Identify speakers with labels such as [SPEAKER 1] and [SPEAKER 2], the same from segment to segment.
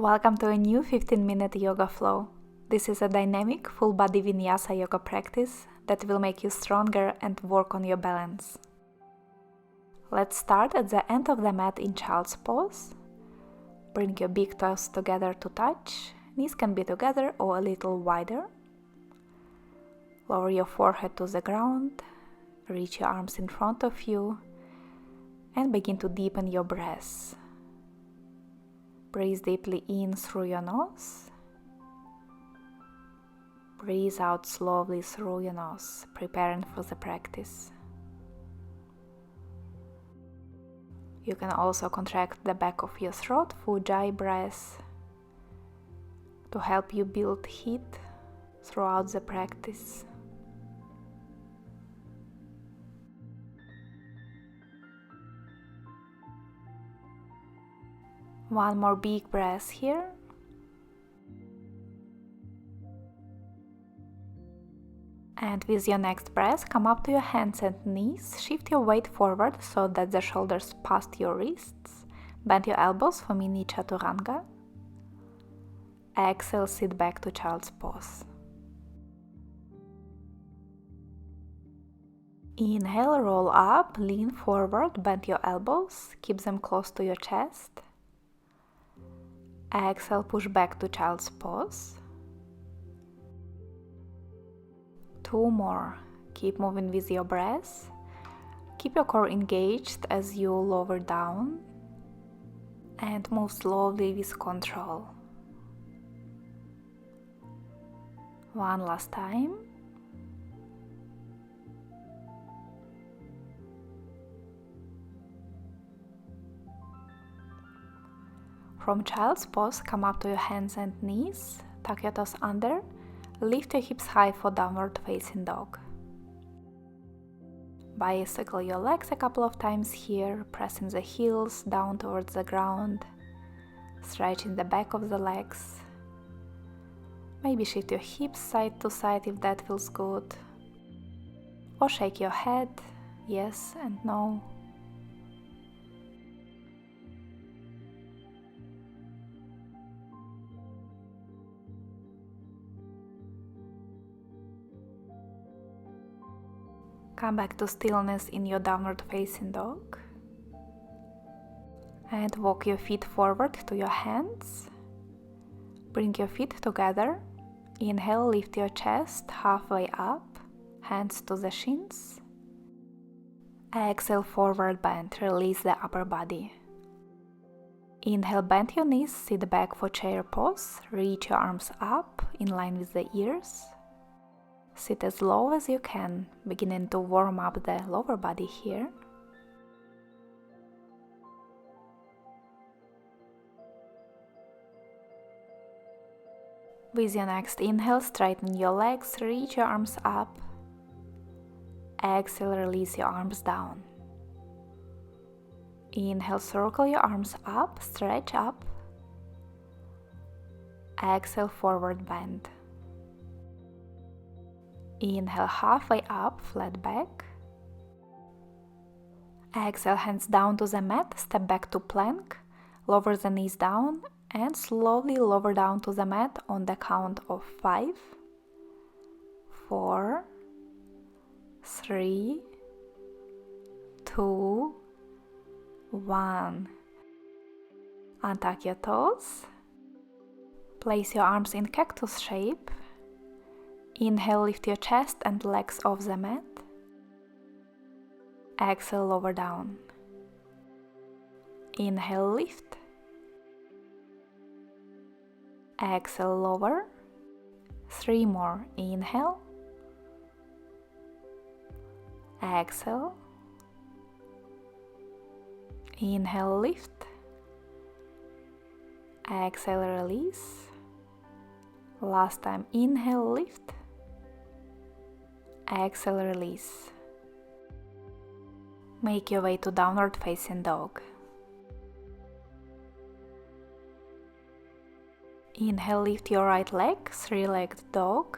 [SPEAKER 1] Welcome to a new 15-minute yoga flow. This is a dynamic, full-body Vinyasa yoga practice that will make you stronger and work on your balance. Let's start at the end of the mat in child's pose. Bring your big toes together to touch. Knees can be together or a little wider. Lower your forehead to the ground. Reach your arms in front of you and begin to deepen your breath. Breathe deeply in through your nose. Breathe out slowly through your nose, preparing for the practice. You can also contract the back of your throat for Ujjayi breath to help you build heat throughout the practice. One more big breath here. And with your next breath, come up to your hands and knees. Shift your weight forward so that the shoulders past your wrists. Bend your elbows for mini chaturanga. Exhale, sit back to child's pose. Inhale, roll up, lean forward, bend your elbows, keep them close to your chest. Exhale, push back to child's pose. 2 more. Keep moving with your breath. Keep your core engaged as you lower down and move slowly with control. One last time. From child's pose, come up to your hands and knees, tuck your toes under, lift your hips high for downward facing dog. Bicycle your legs a couple of times here, pressing the heels down towards the ground, stretching the back of the legs. Maybe shift your hips side to side if that feels good. Or shake your head, yes and no. Come back to stillness in your downward facing dog. And walk your feet forward to your hands. Bring your feet together. Inhale, lift your chest halfway up, hands to the shins. Exhale, forward bend, release the upper body. Inhale, bend your knees, sit back for chair pose, reach your arms up in line with the ears. Sit as low as you can, beginning to warm up the lower body here. With your next inhale, straighten your legs, reach your arms up. Exhale, release your arms down. Inhale, circle your arms up, stretch up. Exhale, forward bend. Inhale, halfway up, flat back. Exhale, hands down to the mat, step back to plank, lower the knees down and slowly lower down to the mat on the count of 5, 4, 3, 2, 1. Untuck your toes. Place your arms in cactus shape. Inhale, lift your chest and legs off the mat. Exhale, lower down. Inhale, lift. Exhale, lower. 3 more. Inhale. Exhale. Inhale, lift. Exhale, release. Last time, inhale, lift. Exhale, release. Make your way to downward facing dog. Inhale, lift your right leg, 3-legged dog.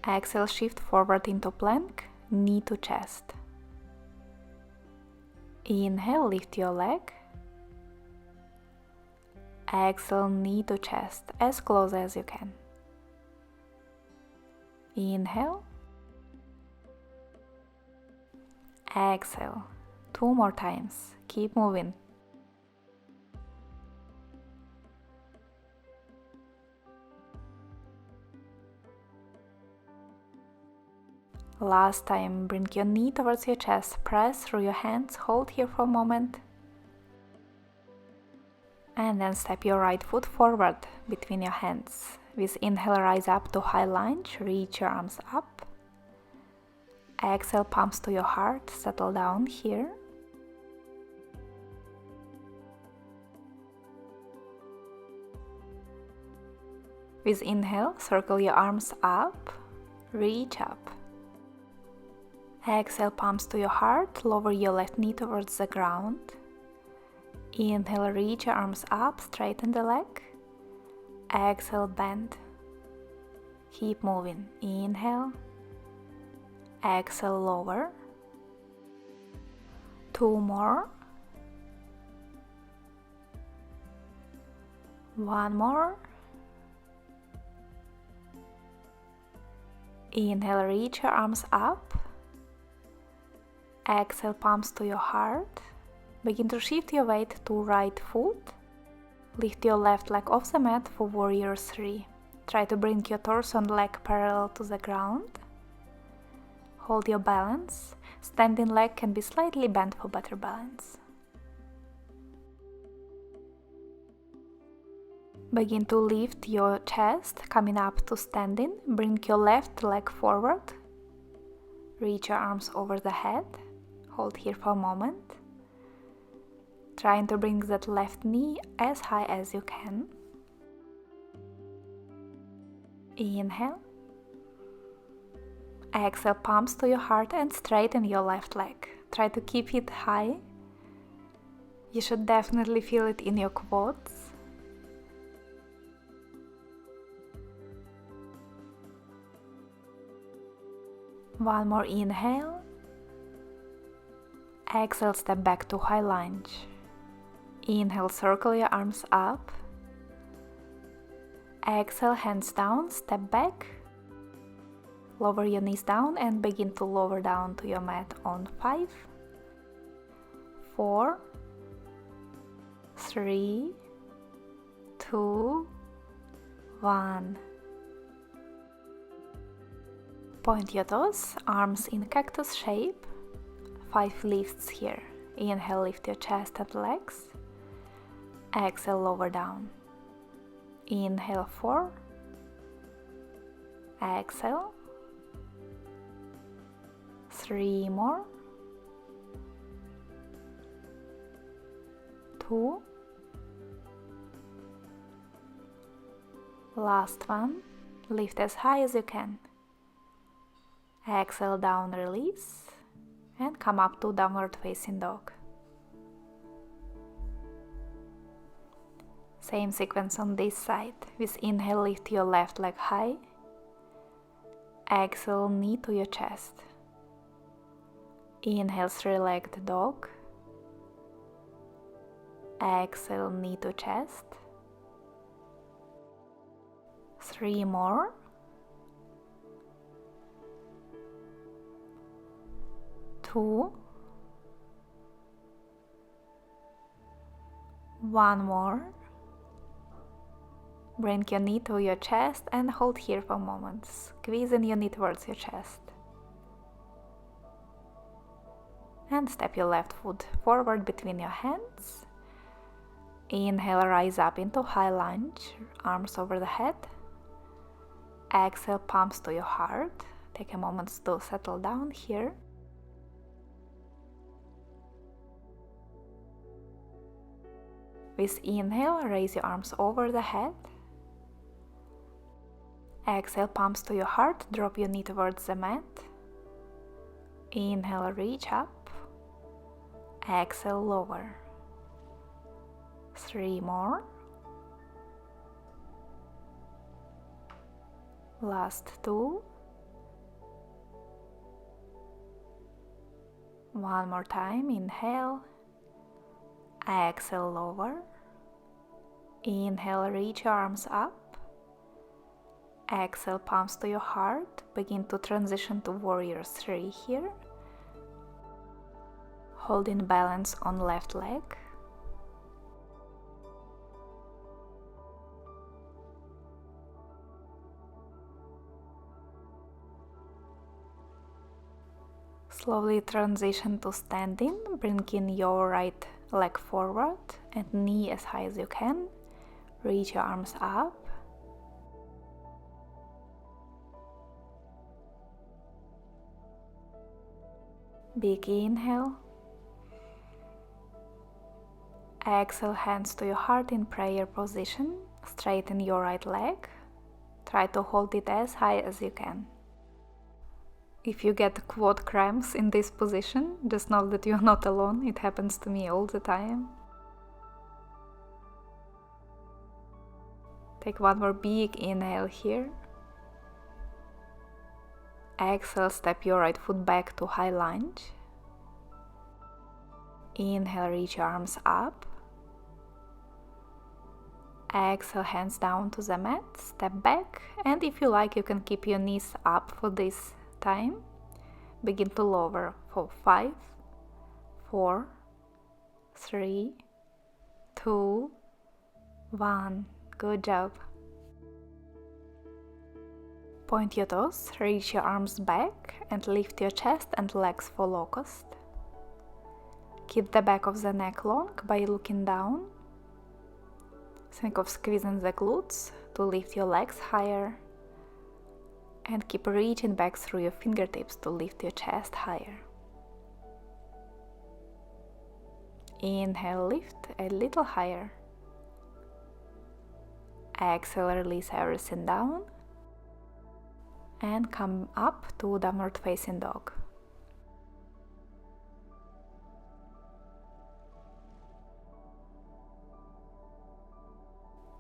[SPEAKER 1] Exhale, shift forward into plank, knee to chest. Inhale, lift your leg. Exhale, knee to chest, as close as you can. Inhale. Exhale. 2 more times. Keep moving. Last time, bring your knee towards your chest, press through your hands, hold here for a moment. And then step your right foot forward between your hands. With inhale, rise up to high lunge, reach your arms up. Exhale, palms to your heart, settle down here. With inhale, circle your arms up, reach up. Exhale, palms to your heart, lower your left knee towards the ground. Inhale, reach your arms up, straighten the leg. Exhale, bend. Keep moving. Inhale. Exhale, lower. 2 more. 1 more. Inhale, reach your arms up. Exhale, palms to your heart. Begin to shift your weight to right foot. Lift your left leg off the mat for warrior 3. Try to bring your torso and leg parallel to the ground. Hold your balance. Standing leg can be slightly bent for better balance. Begin to lift your chest, coming up to standing. Bring your left leg forward. Reach your arms over the head. Hold here for a moment. Trying to bring that left knee as high as you can. Inhale. Exhale, palms to your heart and straighten your left leg. Try to keep it high. You should definitely feel it in your quads. One more inhale. Exhale, step back to high lunge. Inhale, circle your arms up. Exhale, hands down, step back. Lower your knees down and begin to lower down to your mat on 5, 4, 3, 2, 1. Point your toes, arms in cactus shape. 5 lifts here. Inhale, lift your chest and legs. Exhale, lower down. Inhale, 4. Exhale. 3 more. 2. Last one. Lift as high as you can. Exhale, down, release. And come up to downward facing dog. Same sequence on this side. With inhale, lift your left leg high. Exhale, knee to your chest. Inhale, 3-legged dog. Exhale, knee to chest. 3 more. 2. 1 more. Bring your knee to your chest and hold here for a moment, squeezing your knee towards your chest. And step your left foot forward between your hands. Inhale, rise up into high lunge, arms over the head. Exhale, palms to your heart. Take a moment to settle down here. With inhale, raise your arms over the head. Exhale, palms to your heart, drop your knee towards the mat. Inhale, reach up. Exhale, lower. 3 more. Last 2. 1 more time, inhale. Exhale, lower. Inhale, reach your arms up. Exhale, palms to your heart. Begin to transition to Warrior 3 here. Holding balance on left leg. Slowly transition to standing, bringing your right leg forward and knee as high as you can. Reach your arms up. Big inhale. Exhale, hands to your heart in prayer position. Straighten your right leg. Try to hold it as high as you can. If you get quad cramps in this position, just know that you're not alone. It happens to me all the time. Take one more big inhale here. Exhale, step your right foot back to high lunge. Inhale, reach your arms up. Exhale, hands down to the mat, step back, and if you like, you can keep your knees up for this time. Begin to lower for 5, 4, 3, 2, 1. Good job. Point your toes, reach your arms back, and lift your chest and legs for locust. Keep the back of the neck long by looking down. Think of squeezing the glutes to lift your legs higher. And keep reaching back through your fingertips to lift your chest higher. Inhale, lift a little higher. Exhale, release everything down. And come up to downward facing dog.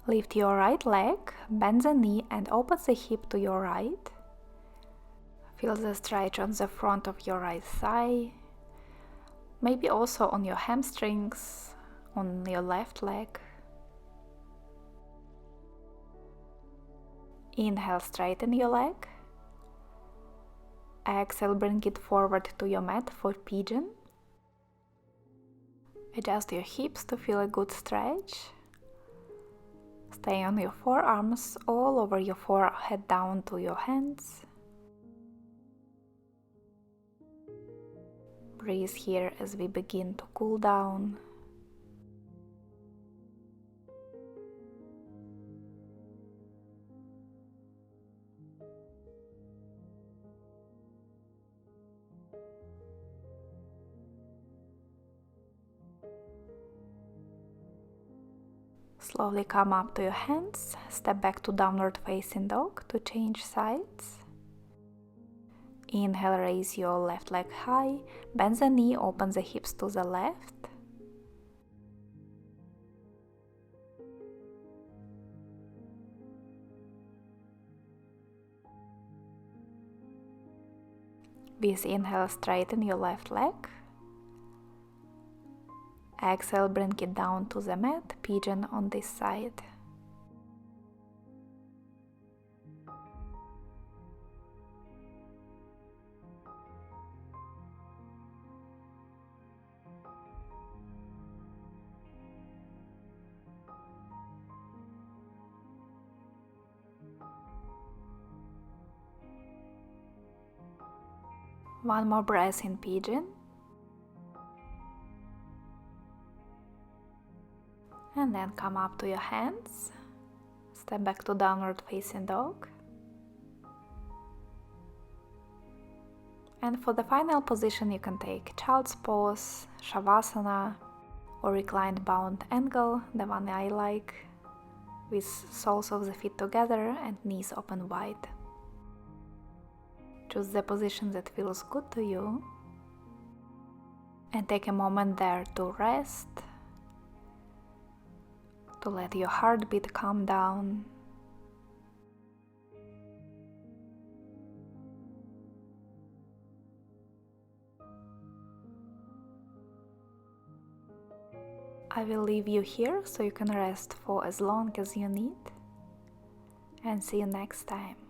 [SPEAKER 1] Lift your right leg, bend the knee and open the hip to your right. Feel the stretch on the front of your right thigh, maybe also on your hamstrings, on your left leg. Inhale, straighten your leg. Exhale, bring it forward to your mat for pigeon. Adjust your hips to feel a good stretch. Stay on your forearms, all over your forehead down to your hands. Breathe here as we begin to cool down. Slowly come up to your hands, step back to downward facing dog to change sides. Inhale, raise your left leg high, bend the knee, open the hips to the left. With inhale, straighten your left leg. Exhale, bring it down to the mat, pigeon on this side. One more breath in pigeon. And then come up to your hands. Step back to downward facing dog. And for the final position, you can take child's pose, shavasana, or reclined bound angle, the one I like, with soles of the feet together and knees open wide. Choose the position that feels good to you and take a moment there to rest, to let your heartbeat calm down. I I will leave you here so you can rest for as long as you need, and see you next time.